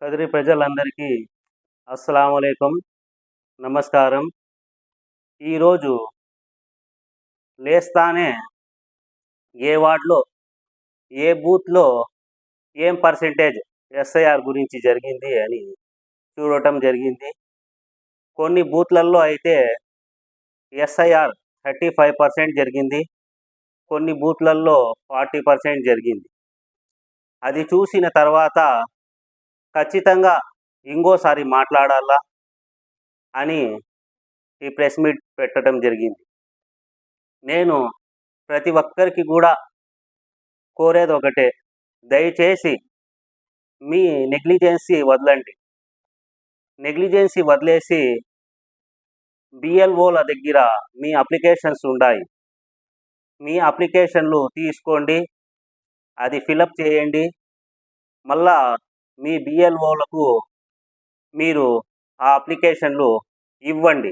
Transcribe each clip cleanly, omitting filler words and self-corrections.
కదిరి ప్రజలందరికీ అస్సలాము అలైకుం, నమస్కారం. ఈరోజు లేస్తానే ఏ వార్డులో ఏ బూత్లో ఏం పర్సెంటేజ్ ఎస్ఐఆర్ గురించి జరిగింది అని చూడటం జరిగింది. కొన్ని బూత్లలో అయితే ఎస్ఐఆర్ 35% జరిగింది, కొన్ని బూత్లలో 40% జరిగింది. అది చూసిన తర్వాత ఖచ్చితంగా ఇంకోసారి మాట్లాడాలా అని ఈ ప్రెస్ మీట్ పెట్టడం జరిగింది. నేను ప్రతి ఒక్కరికి కూడా కోరేది ఒకటే, దయచేసి మీ నెగ్లిజెన్సీ వదలండి. నెగ్లిజెన్సీ వదిలేసి బిఎల్ఓల దగ్గర మీ అప్లికేషన్స్ ఉన్నాయి, మీ అప్లికేషన్లు తీసుకోండి, అది ఫిలప్ చేయండి. మళ్ళా మీ బిఎల్ఓలకు మీరు ఆ అప్లికేషన్లు ఇవ్వండి.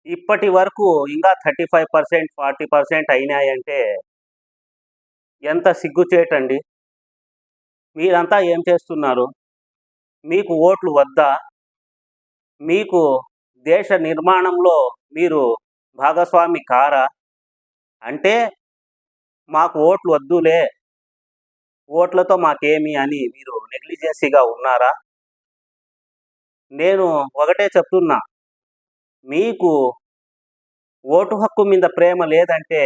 ఇప్పటి వరకు ఇంకా 35%, 40% అయినాయంటే ఎంత సిగ్గుచేటండి. మీరంతా ఏం చేస్తున్నారు? మీకు ఓట్లు వద్దా? మీకు దేశ నిర్మాణంలో మీరు భాగస్వామి కారా? అంటే మాకు ఓట్లు వద్దులే, ఓట్లతో మాకేమి అని మీరు నెగ్లిజెన్సీగా ఉన్నారా? నేను ఒకటే చెప్తున్నా, మీకు ఓటు హక్కు మీద ప్రేమ లేదంటే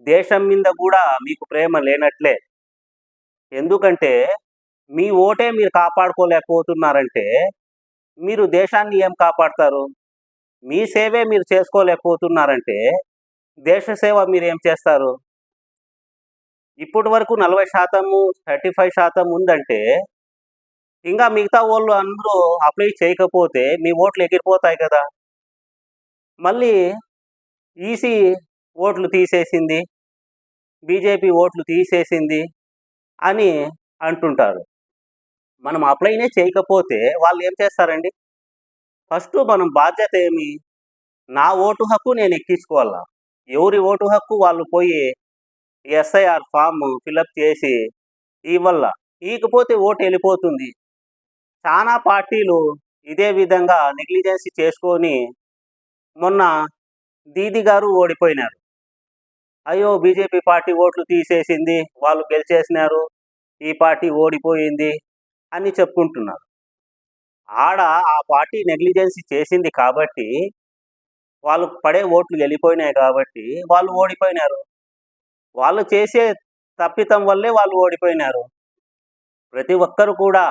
దేశం మీద కూడా మీకు ప్రేమ లేనట్లే. ఎందుకంటే మీ ఓటే మీరు కాపాడుకోలేకపోతున్నారంటే మీరు దేశాన్ని ఏం కాపాడతారు? మీ సేవే మీరు చేసుకోలేకపోతున్నారంటే దేశ సేవ మీరు ఏం చేస్తారు? ఇప్పటి వరకు 40%, 35% ఉందంటే ఇంకా మిగతా వాళ్ళు అందరూ అప్లై చేయకపోతే మీ ఓట్లు ఎగిరిపోతాయి కదా. మళ్ళీ ఈసీ ఓట్లు తీసేసింది, బీజేపీ ఓట్లు తీసేసింది అని అంటుంటారు. మనం అప్లైనే చేయకపోతే వాళ్ళు ఏం చేస్తారండి? ఫస్ట్ మనం బాధ్యత ఏమి? నా ఓటు హక్కు నేను ఎక్కించుకోవాలా. ఎవరి ఓటు హక్కు వాళ్ళు పోయి ఎస్ఐఆర్ ఫామ్ ఫిలప్ చేసి ఇవ్వాల. ఇకపోతే ఓటు వెళ్ళిపోతుంది. చాలా పార్టీలు ఇదే విధంగా నెగ్లిజెన్సీ చేసుకొని మొన్న దీది గారు ఓడిపోయినారు. అయ్యో బీజేపీ పార్టీ ఓట్లు తీసేసింది, వాళ్ళు గెలిచేసినారు, ఈ పార్టీ ఓడిపోయింది అని చెప్పుకుంటున్నారు. ఆడ ఆ పార్టీ నెగ్లిజెన్సీ చేసింది కాబట్టి, వాళ్ళు పడే ఓట్లు వెళ్ళిపోయినాయి కాబట్టి వాళ్ళు ఓడిపోయినారు. వాళ్ళు చేసే తప్పిదం వల్లే వాళ్ళు ఓడిపోయినారు. ప్రతి ఒక్కరు కూడా,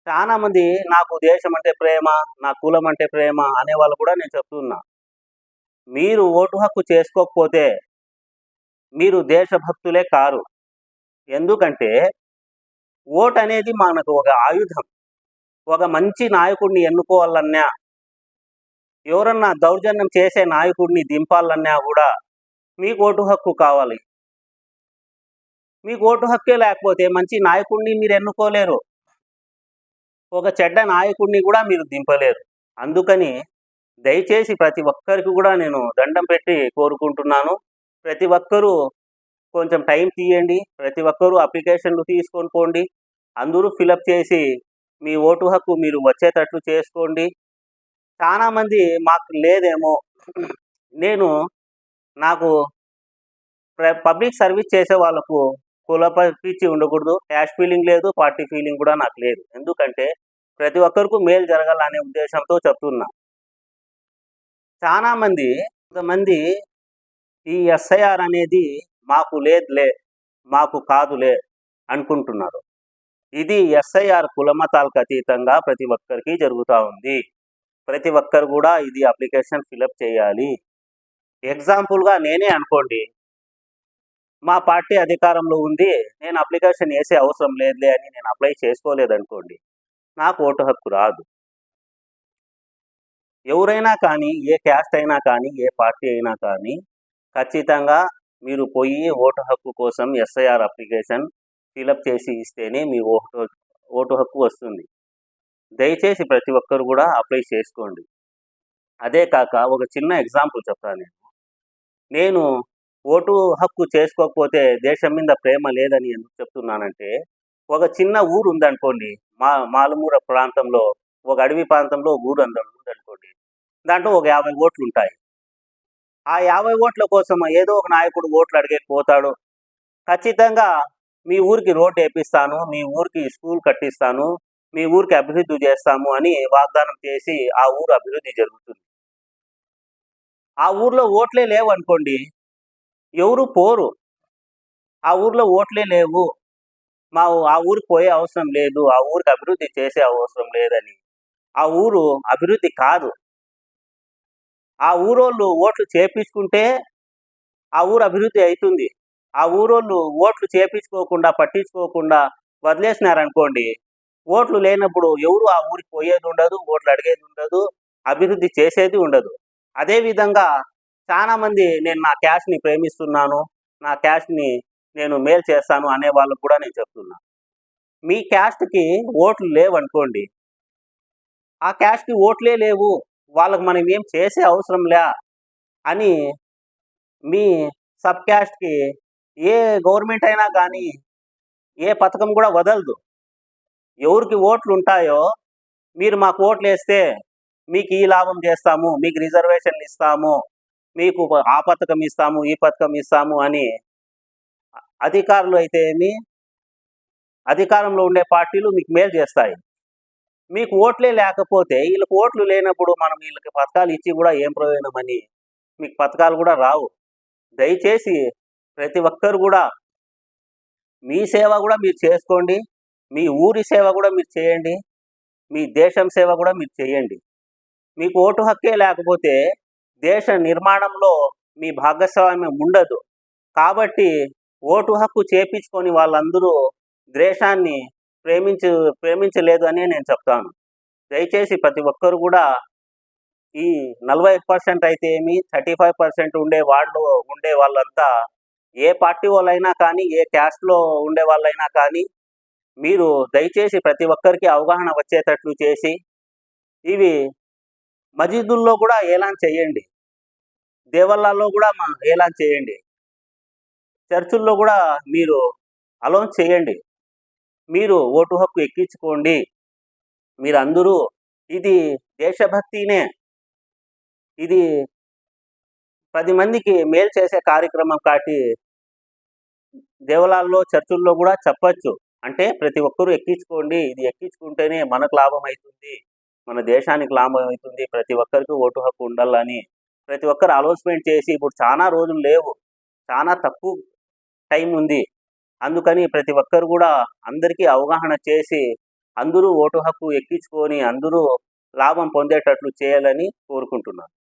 చాలామంది నాకు దేశం అంటే ప్రేమ, నా కులం అంటే ప్రేమ అనేవాళ్ళు కూడా నేను చెప్తున్నా, మీరు ఓటు హక్కు చేసుకోకపోతే మీరు దేశభక్తులే కారు. ఎందుకంటే ఓటు అనేది మనకు ఒక ఆయుధం. ఒక మంచి నాయకుడిని ఎన్నుకోవాలన్నా, ఎవరన్నా దౌర్జన్యం చేసే నాయకుడిని దింపాలన్నా కూడా మీకు ఓటు హక్కు కావాలి. మీకు ఓటు హక్కే లేకపోతే మంచి నాయకుడిని మీరు ఎన్నుకోలేరు, ఒక చెడ్డ నాయకుడిని కూడా మీరు దింపలేరు. అందుకని దయచేసి ప్రతి ఒక్కరికి కూడా నేను దండం పెట్టి కోరుకుంటున్నాను, ప్రతి ఒక్కరూ కొంచెం టైం తీయండి, ప్రతి ఒక్కరూ అప్లికేషన్లు తీసుకొని పోండి, అందరూ ఫిలప్ చేసి మీ ఓటు హక్కు మీరు వచ్చేటట్లు చేసుకోండి. చాలామంది మాకు లేదేమో, నాకు పబ్లిక్ సర్వీస్ చేసే వాళ్ళకు కుల పిచ్చి ఉండకూడదు, క్యాష్ ఫీలింగ్ లేదు, పార్టీ ఫీలింగ్ కూడా నాకు లేదు. ఎందుకంటే ప్రతి ఒక్కరికి మేలు జరగాలనే ఉద్దేశంతో చెప్తున్నా. చాలామంది కొంతమంది ఈ ఎస్ఐఆర్ అనేది మాకు లేదులే, మాకు కాదులే అనుకుంటున్నారు. ఇది ఎస్ఐఆర్ కులమతాలకు అతీతంగా ప్రతి ఒక్కరికి జరుగుతూ ఉంది. ప్రతి ఒక్కరు కూడా ఇది అప్లికేషన్ ఫిలప్ చేయాలి. ఎగ్జాంపుల్గా నేనే అనుకోండి, మా పార్టీ అధికారంలో ఉంది, నేను అప్లికేషన్ వేసే అవసరం లేదులే అని నేను అప్లై చేసుకోలేదనుకోండి, నాకు ఓటు హక్కు రాదు. ఎవరైనా కానీ, ఏ క్యాస్ట్ అయినా కానీ, ఏ పార్టీ అయినా కానీ, ఖచ్చితంగా మీరు పోయి ఓటు హక్కు కోసం ఎస్ఐఆర్ అప్లికేషన్ ఫిలప్ చేసి ఇస్తేనే మీ ఓటు హక్కు వస్తుంది. దయచేసి ప్రతి ఒక్కరు కూడా అప్లై చేసుకోండి. అదే కాక ఒక చిన్న ఎగ్జాంపుల్ చెప్తాను. నేను ఓటు హక్కు చేసుకోకపోతే దేశం మీద ప్రేమ లేదని ఎందుకు చెప్తున్నానంటే, ఒక చిన్న ఊరు ఉందనుకోండి, మాలుమూల ప్రాంతంలో, ఒక అడవి ప్రాంతంలో ఒక ఊరు ఉందనుకోండి. దాంట్లో ఒక 50 ఓట్లుంటాయి. ఆ 50 ఓట్ల కోసం ఏదో ఒక నాయకుడు ఓట్లు అడిగేకి పోతాడు. ఖచ్చితంగా మీ ఊరికి రోడ్డేపిస్తాను, మీ ఊరికి స్కూల్ కట్టిస్తాను, మీ ఊరికి అభివృద్ధి చేస్తాము అని వాగ్దానం చేసి ఆ ఊరు అభివృద్ధి జరుగుతుంది. ఆ ఊర్లో ఓట్లే లేవనుకోండి, ఎవరు పోరు. ఆ ఊర్లో ఓట్లే లేవు. ఆ ఊరికి పోయే అవసరం లేదు. ఆ ఊరికి అభివృద్ధి చేసే అవసరం లేదని. ఆ ఊరు అభివృద్ధి కాదు. ఆ ఊరోళ్ళు ఓట్లు చేపించుకుంటే ఆ ఊరు అభివృద్ధి అయితుంది. ఆ ఊరోళ్ళు ఓట్లు చేపించుకోకుండా, పట్టించుకోకుండా వదిలేసినారనుకోండి, ఓట్లు లేనప్పుడు ఎవరు ఆ ఊరికి పోయేది ఉండదు, ఓట్లు అడిగేది ఉండదు, అభివృద్ధి చేసేది ఉండదు. అదే విధంగా చాలామంది నేను నా క్యాస్ట్‌ని ప్రేమిస్తున్నాను, నా క్యాస్ట్‌ని నేను మేలు చేస్తాను అనే వాళ్ళకి కూడా నేను చెప్తున్నా. మీ క్యాస్ట్‌కి ఓట్లు లేవనుకోండి, ఆ క్యాస్ట్‌కి ఓట్లే లేవు, వాళ్ళకి మనం ఏం చేసే అవసరంలే అని మీ సబ్ క్యాస్ట్‌కి ఏ గవర్నమెంట్ అయినా కానీ, ఏ పథకం కూడా వదలదు. ఎవరికి ఓట్లుంటాయో, మీరు మాకు ఓట్లేస్తే మీకు ఈ లాభం చేస్తాము, మీకు రిజర్వేషన్లు ఇస్తాము, మీకు ఆ పథకం ఇస్తాము, ఈ పథకం ఇస్తాము అని అధికారులు అయితే ఏమి, అధికారంలో ఉండే పార్టీలు మీకు మేలు చేస్తాయి. మీకు ఓట్లే లేకపోతే, వీళ్ళకి ఓట్లు లేనప్పుడు మనం వీళ్ళకి పథకాలు ఇచ్చి కూడా ఏం ప్రయోజనమని మీకు పథకాలు కూడా రావు. దయచేసి ప్రతి ఒక్కరు కూడా మీ సేవ కూడా మీరు చేసుకోండి, మీ ఊరి సేవ కూడా మీరు చేయండి, మీ దేశం సేవ కూడా మీరు చేయండి. మీకు ఓటు హక్కే లేకపోతే దేశ నిర్మాణంలో మీ భాగస్వామ్యం ఉండదు. కాబట్టి ఓటు హక్కు చేపించుకొని వాళ్ళందరూ దేశాన్ని ప్రేమించలేదు అనే నేను చెప్తాను. దయచేసి ప్రతి ఒక్కరు కూడా ఈ 40% అయితే ఏమి, 35% ఉండే వాళ్ళంతా ఏ పార్టీ వాళ్ళైనా కానీ, ఏ క్యాస్ట్‌లో ఉండే వాళ్ళైనా కానీ, మీరు దయచేసి ప్రతి ఒక్కరికి అవగాహన వచ్చేటట్లు చేసి, ఇవి మసీదుల్లో కూడా ఏలాన్ చేయండి. దేవాలయాల్లో కూడా ఏలాన్ చేయండి. చర్చుల్లో కూడా మీరు అనౌన్స్ చేయండి. మీరు ఓటు హక్కు ఎక్కించుకోండి. మీరందరూ ఇది దేశభక్తినే. ఇది 10 మందికి మేలు చేసే కార్యక్రమం కాబట్టి దేవాలయాల్లో, చర్చుల్లో కూడా చెప్పొచ్చు. అంటే ప్రతి ఒక్కరూ ఎక్కించుకోండి. ఇది ఎక్కించుకుంటేనే మనకు లాభం అవుతుంది, మన దేశానికి లాభం అవుతుంది, ప్రతి ఒక్కరికి ఓటు హక్కు ఉండాలని ప్రతి ఒక్కరు అనౌన్స్‌మెంట్ చేసి, ఇప్పుడు చాలా రోజులు లేవు, చాలా తక్కువ టైం ఉంది. అందుకని ప్రతి ఒక్కరు కూడా అందరికీ అవగాహన చేసి, అందరూ ఓటు హక్కు ఎక్కించుకొని అందరూ లాభం పొందేటట్లు చేయాలని కోరుకుంటున్నాను.